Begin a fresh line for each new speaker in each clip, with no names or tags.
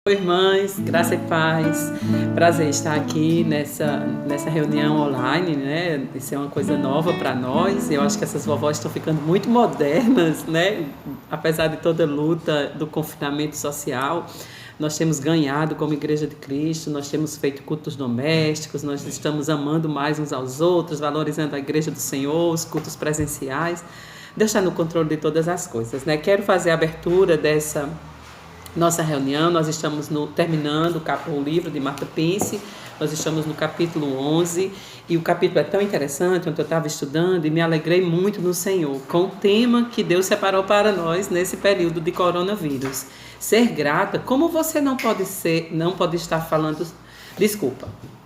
Oi, irmãs, graça e paz. Prazer estar aqui nessa reunião online, né? Isso é uma coisa nova para nós. Eu acho que essas vovós estão ficando muito modernas, né? Apesar de toda a luta do confinamento social, nós temos ganhado como Igreja de Cristo, nós temos feito cultos domésticos, nós estamos amando mais uns aos outros, valorizando a Igreja do Senhor, os cultos presenciais. Deus está no controle de todas as coisas, né? Quero fazer a abertura dessa nossa reunião. Nós estamos terminando o livro de Marta Pince, nós estamos no capítulo 11, e o capítulo é tão interessante, onde eu estava estudando e me alegrei muito no Senhor, com o tema que Deus separou para nós nesse período de coronavírus. Ser grata, como você não pode estar falando,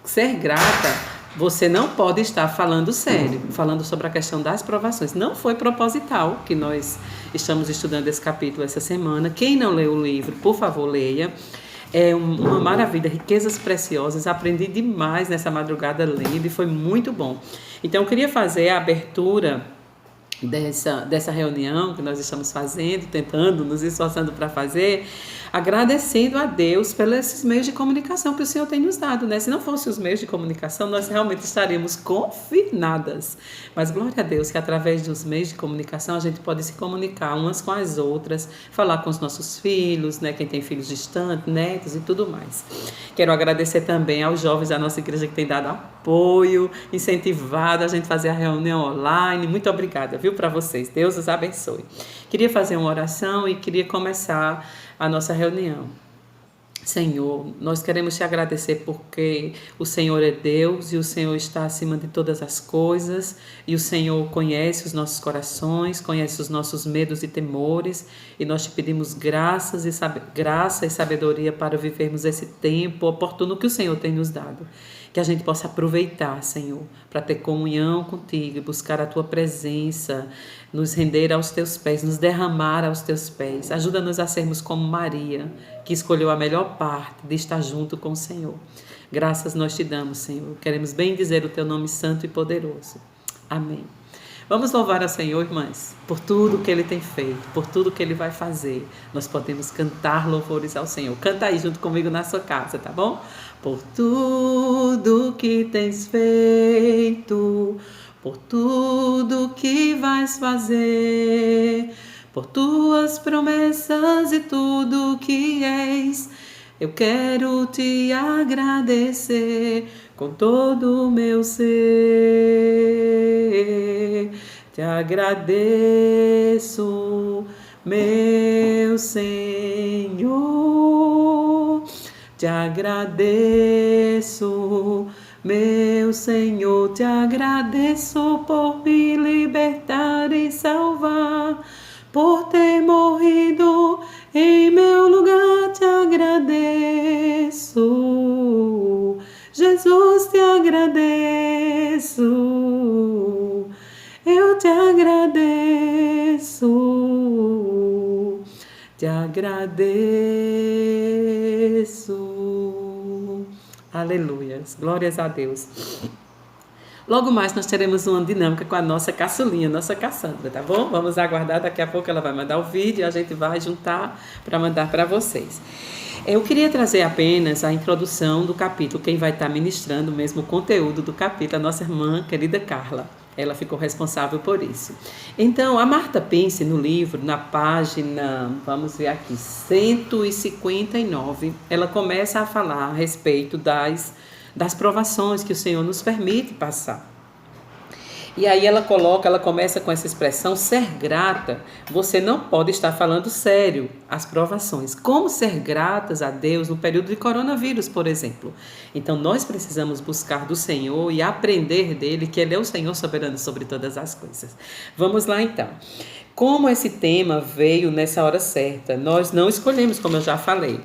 ser grata, você não pode estar falando sério, falando sobre a questão das provações. Não foi proposital que nós estamos estudando esse capítulo essa semana. Quem não leu o livro, por favor, leia. É uma maravilha, riquezas preciosas. Aprendi demais nessa madrugada lendo e foi muito bom. Então, eu queria fazer a abertura dessa reunião que nós estamos fazendo, tentando, nos esforçando para fazer, agradecendo a Deus pelos esses meios de comunicação que o Senhor tem nos dado, né? Se não fossem os meios de comunicação, nós realmente estaríamos confinadas. Mas glória a Deus que através dos meios de comunicação a gente pode se comunicar umas com as outras, falar com os nossos filhos, né? Quem tem filhos distantes, netos e tudo mais. Quero agradecer também aos jovens da nossa igreja que tem dado apoio, incentivado a gente fazer a reunião online. Muito obrigada, viu, para vocês. Deus os abençoe. Queria fazer uma oração e queria começar a nossa reunião. Senhor, nós queremos te agradecer porque o Senhor é Deus e o Senhor está acima de todas as coisas, e o Senhor conhece os nossos corações, conhece os nossos medos e temores, e nós te pedimos graça e sabedoria para vivermos esse tempo oportuno que o Senhor tem nos dado. Que a gente possa aproveitar, Senhor, para ter comunhão contigo e buscar a tua presença, nos render aos teus pés, nos derramar aos teus pés. Ajuda-nos a sermos como Maria, que escolheu a melhor parte de estar junto com o Senhor. Graças nós te damos, Senhor. Queremos bem dizer o teu nome santo e poderoso. Amém. Vamos louvar ao Senhor, irmãs, por tudo que Ele tem feito, por tudo que Ele vai fazer. Nós podemos cantar louvores ao Senhor. Canta aí junto comigo na sua casa, tá bom? Por tudo que tens feito, por tudo que vais fazer, por tuas promessas e tudo que és, eu quero te agradecer com todo o meu ser. Te agradeço, meu Senhor. Te agradeço, meu Senhor. Te agradeço por me libertar e salvar, por ter morrido em meu lugar. Te agradeço, Jesus, te agradeço, eu te agradeço, te agradeço. Aleluias, glórias a Deus. Logo mais nós teremos uma dinâmica com a nossa caçulinha, nossa Cassandra, tá bom? Vamos aguardar, daqui a pouco ela vai mandar o vídeo e a gente vai juntar para mandar para vocês. Eu queria trazer apenas a introdução do capítulo. Quem vai estar ministrando mesmo o conteúdo do capítulo, a nossa irmã querida Carla. Ela ficou responsável por isso. Então, a Marta Pince, no livro, na página, vamos ver aqui, 159, ela começa a falar a respeito das provações que o Senhor nos permite passar. E aí ela começa com essa expressão, ser grata. Você não pode estar falando sério as provações. Como ser gratas a Deus no período de coronavírus, por exemplo. Então nós precisamos buscar do Senhor e aprender dele, que ele é o Senhor soberano sobre todas as coisas. Vamos lá então. Como esse tema veio nessa hora certa? Nós não escolhemos, como eu já falei.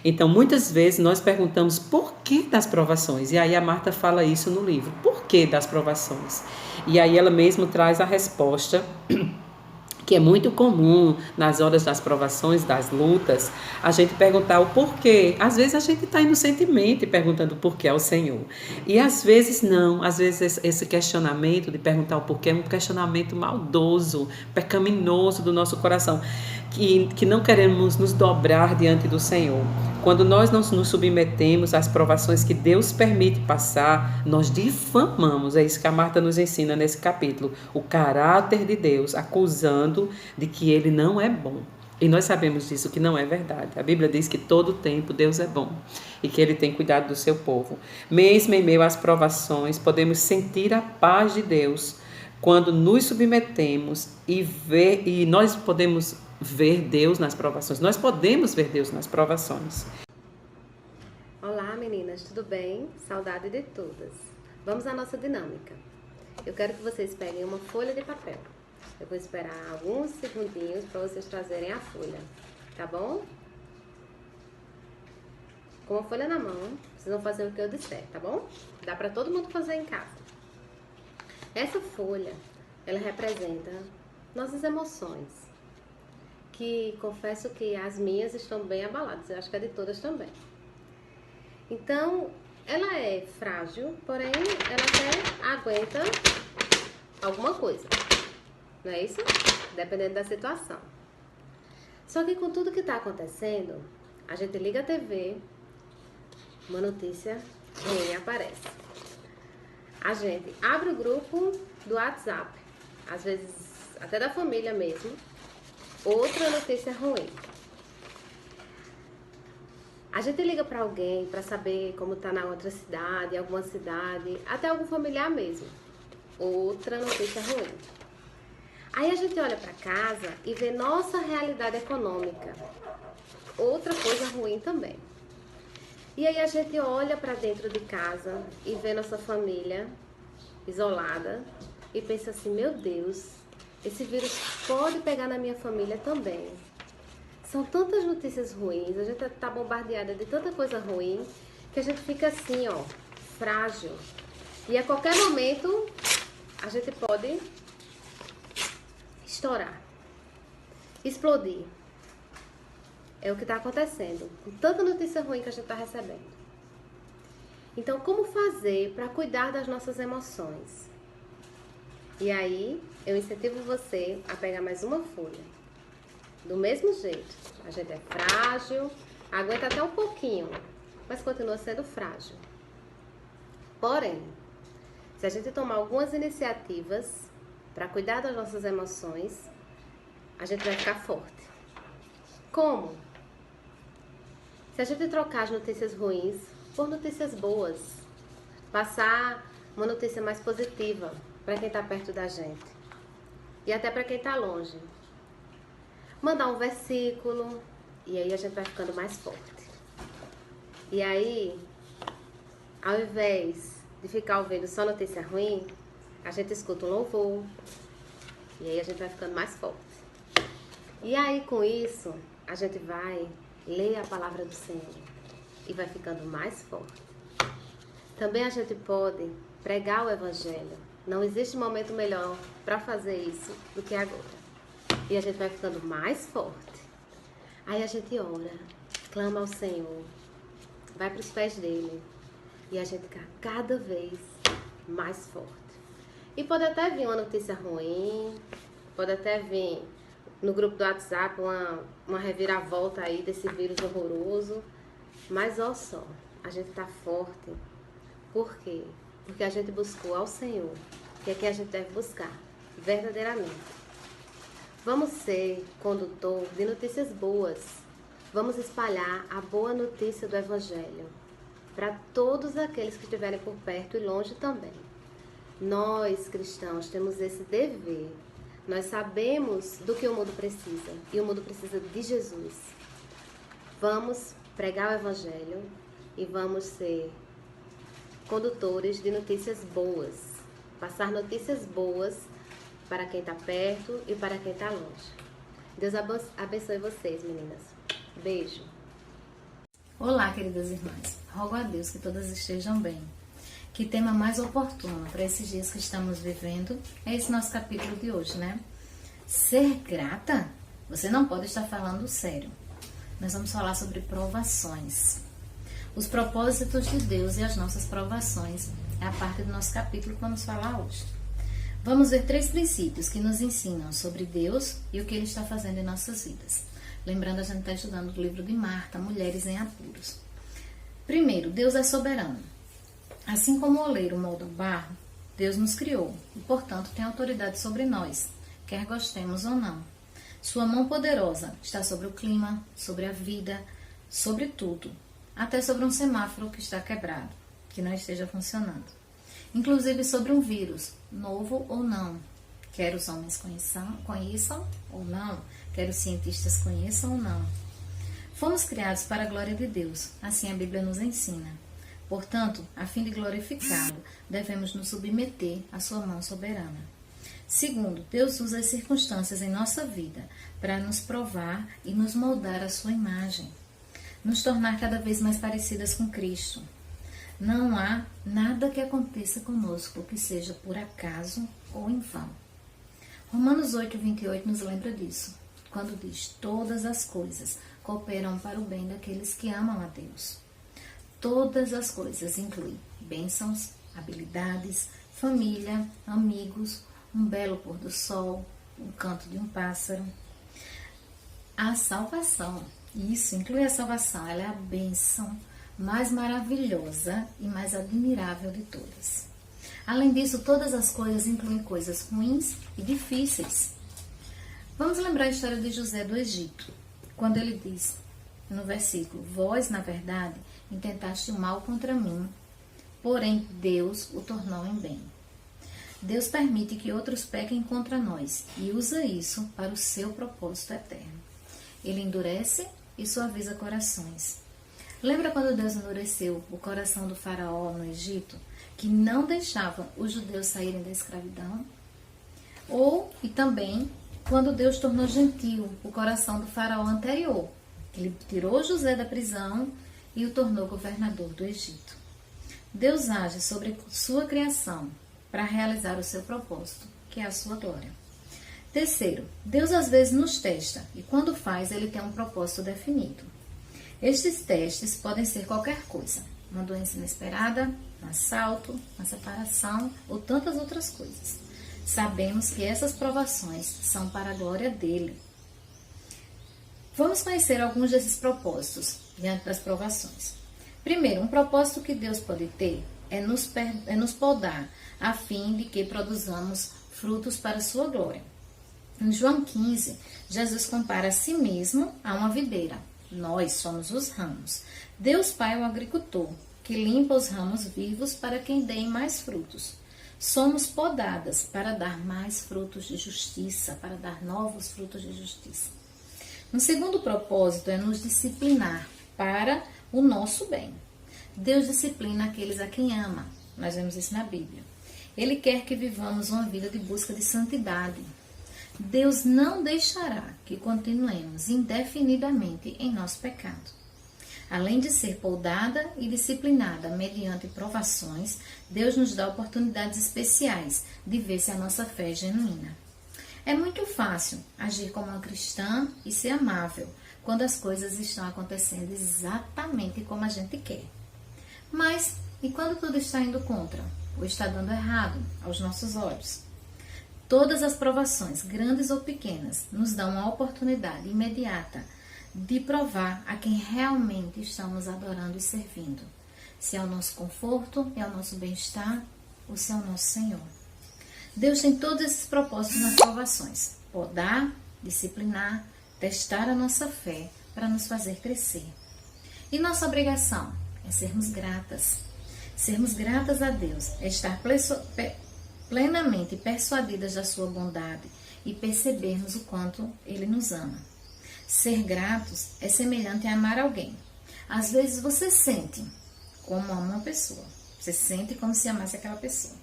Então, muitas vezes nós perguntamos por que das provações. E aí a Marta fala isso no livro. Por que das provações? E aí ela mesmo traz a resposta, que é muito comum nas horas das provações, das lutas, a gente perguntar o porquê. Às vezes a gente está inocentemente perguntando o porquê ao Senhor. E às vezes não. Às vezes esse questionamento de perguntar o porquê é um questionamento maldoso, pecaminoso do nosso coração. que não queremos nos dobrar diante do Senhor. Quando nós não nos submetemos às provações que Deus permite passar, nós difamamos, é isso que a Marta nos ensina nesse capítulo, o caráter de Deus, acusando de que Ele não é bom. E nós sabemos disso, que não é verdade. A Bíblia diz que todo tempo Deus é bom e que Ele tem cuidado do seu povo. Mesmo em meio às provações, podemos sentir a paz de Deus quando nos submetemos e nós podemos ver Deus nas provações. Nós podemos ver Deus nas provações.
Olá meninas, tudo bem? Saudade de todas. Vamos à nossa dinâmica. Eu quero que vocês peguem uma folha de papel. Eu vou esperar alguns segundinhos para vocês trazerem a folha, tá bom? Com a folha na mão, vocês vão fazer o que eu disser, tá bom? Dá para todo mundo fazer em casa. Essa folha, ela representa nossas emoções, que confesso que as minhas estão bem abaladas, eu acho que a de todas também. Então, ela é frágil, porém ela até aguenta alguma coisa. Não é isso? Dependendo da situação. Só que com tudo que está acontecendo, a gente liga a TV, uma notícia ruim aparece. A gente abre o grupo do WhatsApp, às vezes até da família mesmo, outra notícia ruim. A gente liga para alguém para saber como está na outra cidade, alguma cidade, até algum familiar mesmo, outra notícia ruim. Aí a gente olha para casa e vê nossa realidade econômica, outra coisa ruim também. E aí a gente olha para dentro de casa e vê nossa família isolada e pensa assim, meu Deus, esse vírus pode pegar na minha família também. São tantas notícias ruins, a gente tá bombardeada de tanta coisa ruim que a gente fica assim, ó, frágil. E a qualquer momento a gente pode estourar, explodir. É o que está acontecendo, com tanta notícia ruim que a gente está recebendo. Então, como fazer para cuidar das nossas emoções? E aí, eu incentivo você a pegar mais uma folha. Do mesmo jeito, a gente é frágil, aguenta até um pouquinho, mas continua sendo frágil. Porém, se a gente tomar algumas iniciativas para cuidar das nossas emoções, a gente vai ficar forte. Como? Se a gente trocar as notícias ruins por notícias boas, passar uma notícia mais positiva para quem está perto da gente e até para quem está longe. Mandar um versículo e aí a gente vai ficando mais forte. E aí, ao invés de ficar ouvindo só notícia ruim, a gente escuta um louvor e aí a gente vai ficando mais forte. E aí com isso, a gente vai ler a palavra do Senhor e vai ficando mais forte. Também a gente pode pregar o Evangelho. Não existe momento melhor para fazer isso do que agora. E a gente vai ficando mais forte. Aí a gente ora, clama ao Senhor, vai para os pés dele e a gente fica cada vez mais forte. E pode até vir uma notícia ruim, pode até vir no grupo do WhatsApp uma reviravolta aí desse vírus horroroso. Mas olha só, a gente tá forte. Por quê? Porque a gente buscou ao Senhor, que é que a gente deve buscar verdadeiramente. Vamos ser condutor de notícias boas. Vamos espalhar a boa notícia do Evangelho para todos aqueles que estiverem por perto e longe também. Nós, cristãos, temos esse dever. Nós sabemos do que o mundo precisa e o mundo precisa de Jesus. Vamos pregar o Evangelho e vamos ser condutores de notícias boas. Passar notícias boas para quem está perto e para quem está longe. Deus abençoe vocês, meninas. Beijo.
Olá, queridas irmãs. Rogo a Deus que todas estejam bem. Que tema mais oportuno para esses dias que estamos vivendo é esse nosso capítulo de hoje, né? Ser grata? Você não pode estar falando sério. Nós vamos falar sobre provações. Os propósitos de Deus e as nossas provações é a parte do nosso capítulo que vamos falar hoje. Vamos ver 3 princípios que nos ensinam sobre Deus e o que Ele está fazendo em nossas vidas. Lembrando, a gente está estudando o livro de Marta, Mulheres em Apuros. Primeiro, Deus é soberano. Assim como o oleiro molda o barro, Deus nos criou e, portanto, tem autoridade sobre nós, quer gostemos ou não. Sua mão poderosa está sobre o clima, sobre a vida, sobre tudo, até sobre um semáforo que está quebrado, que não esteja funcionando. Inclusive sobre um vírus, novo ou não, quer os homens conheçam ou não, quer os cientistas conheçam ou não. Fomos criados para a glória de Deus, assim a Bíblia nos ensina. Portanto, a fim de glorificá-lo, devemos nos submeter à sua mão soberana. Segundo, Deus usa as circunstâncias em nossa vida para nos provar e nos moldar à sua imagem, nos tornar cada vez mais parecidas com Cristo. Não há nada que aconteça conosco que seja por acaso ou em vão. Romanos 8:28 nos lembra disso, quando diz: todas as coisas cooperam para o bem daqueles que amam a Deus. Todas as coisas incluem bênçãos, habilidades, família, amigos, um belo pôr do sol, um canto de um pássaro. A salvação, isso inclui a salvação, ela é a bênção mais maravilhosa e mais admirável de todas. Além disso, todas as coisas incluem coisas ruins e difíceis. Vamos lembrar a história de José do Egito, quando ele diz no versículo: vós, na verdade, intentaste o mal contra mim, porém Deus o tornou em bem. Deus permite que outros pequem contra nós e usa isso para o seu propósito eterno. Ele endurece e suaviza corações. Lembra quando Deus endureceu o coração do faraó no Egito, que não deixava os judeus saírem da escravidão? E também quando Deus tornou gentil o coração do faraó anterior. Ele tirou José da prisão e o tornou governador do Egito. Deus age sobre sua criação para realizar o seu propósito, que é a sua glória. Terceiro, Deus às vezes nos testa e quando faz, ele tem um propósito definido. Estes testes podem ser qualquer coisa: uma doença inesperada, um assalto, uma separação ou tantas outras coisas. Sabemos que essas provações são para a glória dele. Vamos conhecer alguns desses propósitos diante das provações. Primeiro, um propósito que Deus pode ter é nos podar, a fim de que produzamos frutos para a sua glória. Em João 15, Jesus compara a si mesmo a uma videira. Nós somos os ramos. Deus Pai é o agricultor, que limpa os ramos vivos para que deem mais frutos. Somos podadas para dar mais frutos de justiça, para dar novos frutos de justiça. Um segundo propósito é nos disciplinar para o nosso bem. Deus disciplina aqueles a quem ama. Nós vemos isso na Bíblia. Ele quer que vivamos uma vida de busca de santidade. Deus não deixará que continuemos indefinidamente em nosso pecado. Além de ser podada e disciplinada mediante provações, Deus nos dá oportunidades especiais de ver se a nossa fé é genuína. É muito fácil agir como uma cristã e ser amável quando as coisas estão acontecendo exatamente como a gente quer. Mas, e quando tudo está indo contra, ou está dando errado aos nossos olhos? Todas as provações, grandes ou pequenas, nos dão uma oportunidade imediata de provar a quem realmente estamos adorando e servindo. Se é o nosso conforto, é o nosso bem-estar, ou se é o nosso Senhor. Deus tem todos esses propósitos nas provações: podar, disciplinar, testar a nossa fé para nos fazer crescer. E nossa obrigação é sermos gratas. Sermos gratas a Deus é estar plenamente persuadidas da sua bondade e percebermos o quanto Ele nos ama. Ser gratos é semelhante a amar alguém. Às vezes você sente como ama uma pessoa. Você sente como se amasse aquela pessoa.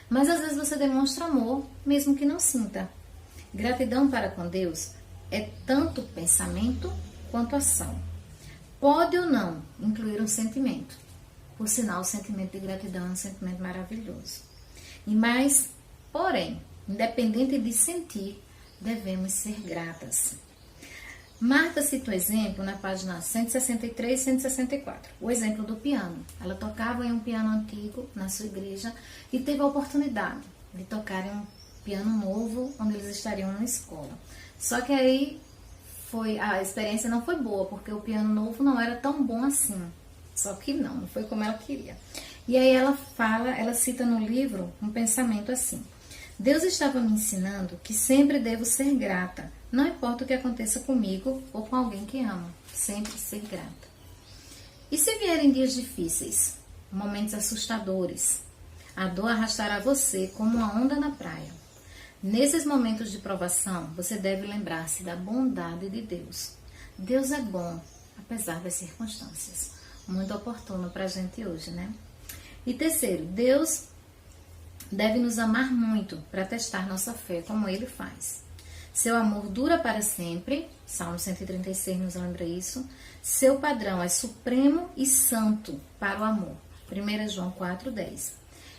Mas às vezes você demonstra amor, mesmo que não sinta. Gratidão para com Deus é tanto pensamento quanto ação. Pode ou não incluir um sentimento. Por sinal, o sentimento de gratidão é um sentimento maravilhoso. Porém, independente de sentir, devemos ser gratas. Marta cita um exemplo na página 163 e 164. O exemplo do piano. Ela tocava em um piano antigo na sua igreja e teve a oportunidade de tocar em piano novo, onde eles estariam na escola. Só que aí a experiência não foi boa, porque o piano novo não era tão bom assim. Só que não foi como ela queria. E aí ela cita no livro um pensamento assim: Deus estava me ensinando que sempre devo ser grata, não importa o que aconteça comigo ou com alguém que amo, sempre ser grata. E se vierem dias difíceis, momentos assustadores, a dor arrastará você como uma onda na praia. Nesses momentos de provação, você deve lembrar-se da bondade de Deus. Deus é bom, apesar das circunstâncias. Muito oportuno para a gente hoje, né? E terceiro, Deus deve nos amar muito para testar nossa fé, como Ele faz. Seu amor dura para sempre, Salmo 136 nos lembra isso. Seu padrão é supremo e santo para o amor, 1 João 4,10.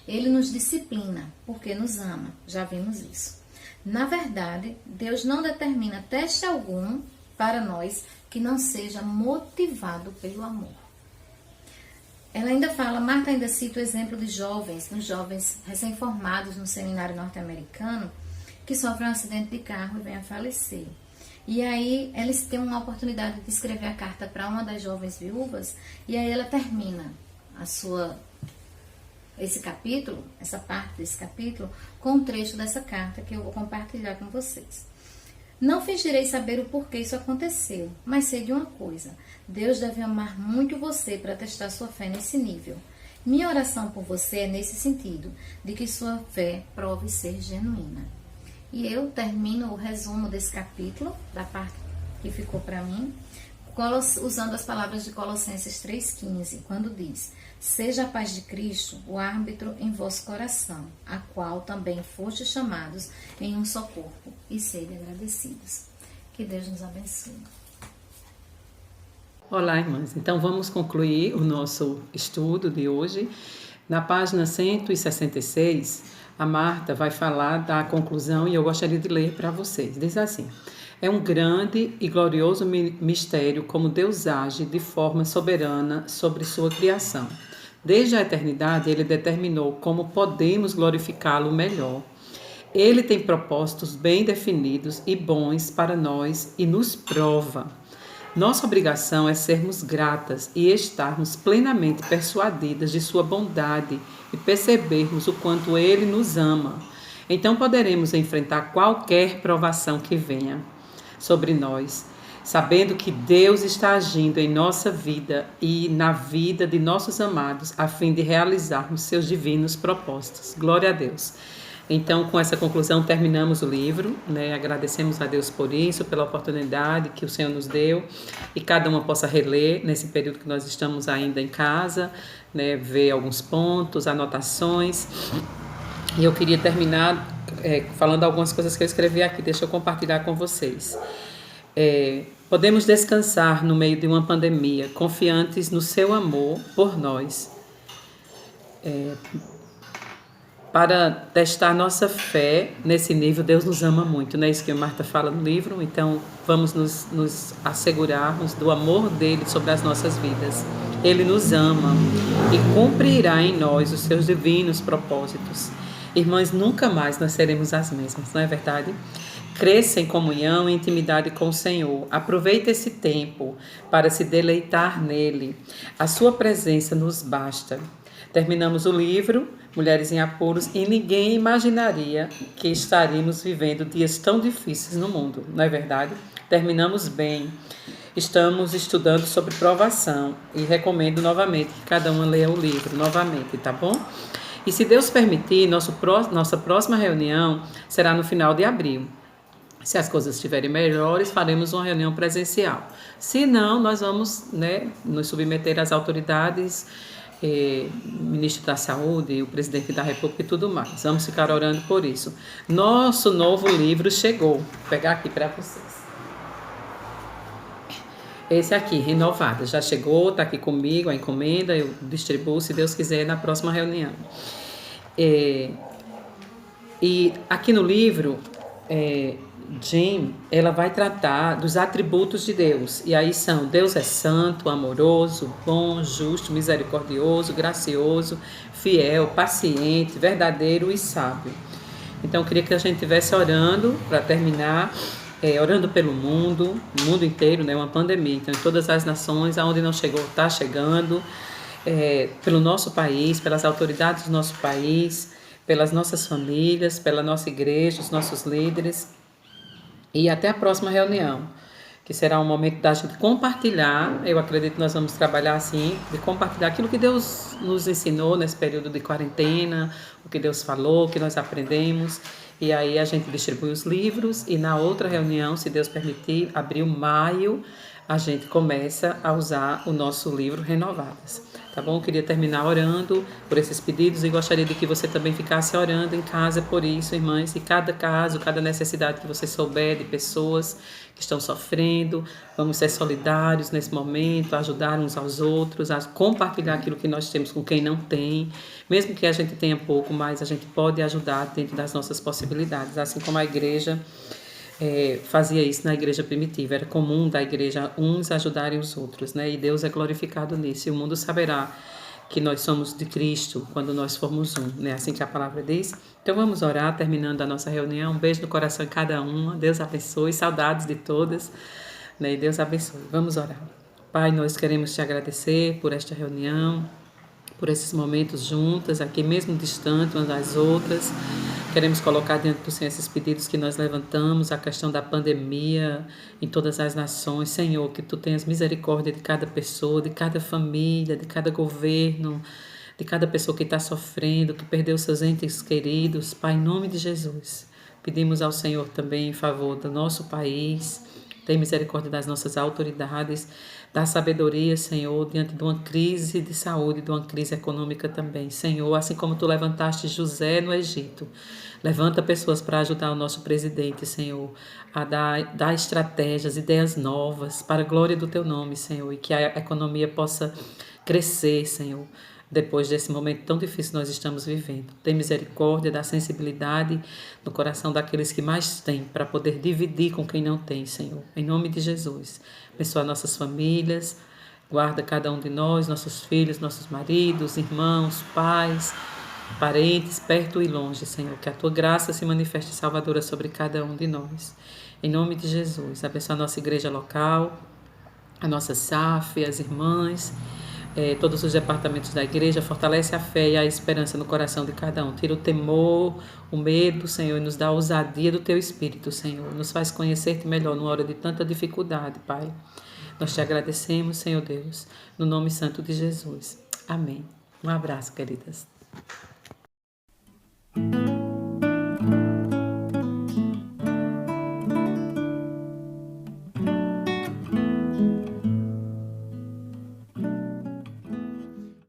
Ele nos disciplina porque nos ama, já vimos isso. Na verdade, Deus não determina teste algum para nós que não seja motivado pelo amor. Ela ainda fala, Marta ainda cita o exemplo de nos jovens recém-formados no seminário norte-americano, que sofrem um acidente de carro e vêm a falecer. E aí eles têm uma oportunidade de escrever a carta para uma das jovens viúvas, e aí ela termina essa parte desse capítulo, com um trecho dessa carta que eu vou compartilhar com vocês. Não fingirei saber o porquê isso aconteceu, mas sei de uma coisa: Deus deve amar muito você para testar sua fé nesse nível. Minha oração por você é nesse sentido, de que sua fé prove ser genuína. E eu termino o resumo desse capítulo, da parte que ficou para mim, usando as palavras de Colossenses 3,15, quando diz: seja a paz de Cristo o árbitro em vosso coração, a qual também fostes chamados em um só corpo, e sede agradecidos. Que Deus nos abençoe.
Olá, irmãs. Então vamos concluir o nosso estudo de hoje. Na página 166, a Marta vai falar da conclusão e eu gostaria de ler para vocês. Diz assim: é um grande e glorioso mistério como Deus age de forma soberana sobre sua criação. Desde a eternidade, Ele determinou como podemos glorificá-lo melhor. Ele tem propósitos bem definidos e bons para nós e nos prova. Nossa obrigação é sermos gratas e estarmos plenamente persuadidas de sua bondade e percebermos o quanto Ele nos ama. Então poderemos enfrentar qualquer provação que venha sobre nós, sabendo que Deus está agindo em nossa vida e na vida de nossos amados, a fim de realizarmos seus divinos propósitos. Glória a Deus. Então, com essa conclusão, terminamos o livro, né? Agradecemos a Deus por isso, pela oportunidade que o Senhor nos deu, e cada uma possa reler nesse período que nós estamos ainda em casa, né? Ver alguns pontos, anotações. E eu queria terminar falando algumas coisas que eu escrevi aqui, deixa eu compartilhar com vocês. Podemos descansar no meio de uma pandemia, confiantes no seu amor por nós. Para testar nossa fé nesse nível, Deus nos ama muito, não é isso que a Marta fala no livro? Então, vamos nos assegurarmos do amor dele sobre as nossas vidas. Ele nos ama e cumprirá em nós os seus divinos propósitos. Irmãs, nunca mais nós seremos as mesmas, não é verdade? Cresça em comunhão e intimidade com o Senhor. Aproveite esse tempo para se deleitar nele. A sua presença nos basta. Terminamos o livro, Mulheres em Apuros, e ninguém imaginaria que estaríamos vivendo dias tão difíceis no mundo, não é verdade? Terminamos bem. Estamos estudando sobre provação e recomendo novamente que cada uma leia o livro novamente, tá bom? E se Deus permitir, nossa próxima reunião será no final de abril. Se as coisas estiverem melhores, faremos uma reunião presencial. Se não, nós vamos, nos submeter às autoridades, ministro da Saúde, o presidente da República e tudo mais. Vamos ficar orando por isso. Nosso novo livro chegou. Vou pegar aqui para vocês. Esse aqui, Renovada, já chegou, está aqui comigo, a encomenda, eu distribuo, se Deus quiser, na próxima reunião. E aqui no livro, Jim, ela vai tratar dos atributos de Deus. E aí são: Deus é santo, amoroso, bom, justo, misericordioso, gracioso, fiel, paciente, verdadeiro e sábio. Então eu queria que a gente estivesse orando para terminar, orando pelo mundo, o mundo inteiro, né? Uma pandemia. Então em todas as nações, aonde não chegou, está chegando, pelo nosso país, pelas autoridades do nosso país, pelas nossas famílias, pela nossa igreja, os nossos líderes. E até a próxima reunião, que será um momento da gente compartilhar. Eu acredito que nós vamos trabalhar assim, de compartilhar aquilo que Deus nos ensinou nesse período de quarentena, o que Deus falou, o que nós aprendemos. E aí a gente distribui os livros e na outra reunião, se Deus permitir, abril, maio, a gente começa a usar o nosso livro Renovadas. Tá bom? Eu queria terminar orando por esses pedidos e gostaria de que você também ficasse orando em casa por isso, irmãs. E cada caso, cada necessidade que você souber de pessoas que estão sofrendo, vamos ser solidários nesse momento, ajudar uns aos outros, a compartilhar aquilo que nós temos com quem não tem. Mesmo que a gente tenha pouco, mas a gente pode ajudar dentro das nossas possibilidades, assim como a igreja fazia isso na igreja primitiva. Era comum da igreja uns ajudarem os outros, né? E Deus é glorificado nisso. E o mundo saberá que nós somos de Cristo quando nós formos um, né? Assim que a palavra diz. Então vamos orar, terminando a nossa reunião. Um beijo no coração de cada uma. Deus abençoe. Saudades de todas, né? E Deus abençoe. Vamos orar. Pai, nós queremos te agradecer por esta reunião, por esses momentos juntas, aqui mesmo distante umas das outras. Queremos colocar diante do Senhor esses pedidos que nós levantamos, a questão da pandemia em todas as nações. Senhor, que Tu tenhas misericórdia de cada pessoa, de cada família, de cada governo, de cada pessoa que está sofrendo, que perdeu seus entes queridos. Pai, em nome de Jesus, pedimos ao Senhor também em favor do nosso país. Tem misericórdia das nossas autoridades, dá sabedoria, Senhor, diante de uma crise de saúde, de uma crise econômica também. Senhor, assim como Tu levantaste José no Egito, levanta pessoas para ajudar o nosso presidente, Senhor, a dar estratégias, ideias novas para a glória do Teu nome, Senhor, e que a economia possa crescer, Senhor. Depois desse momento tão difícil que nós estamos vivendo. Tem misericórdia, dá sensibilidade no coração daqueles que mais têm, para poder dividir com quem não tem, Senhor. Em nome de Jesus. Abençoa nossas famílias, guarda cada um de nós, nossos filhos, nossos maridos, irmãos, pais, parentes, perto e longe, Senhor. Que a Tua graça se manifeste salvadora sobre cada um de nós. Em nome de Jesus. Abençoa a nossa igreja local, a nossa SAF, as irmãs, todos os departamentos da igreja. Fortalece a fé e a esperança no coração de cada um. Tira o temor, o medo, Senhor, e nos dá a ousadia do Teu Espírito, Senhor. Nos faz conhecer-Te melhor numa hora de tanta dificuldade, Pai. Nós Te agradecemos, Senhor Deus, no nome santo de Jesus. Amém. Um abraço, queridas.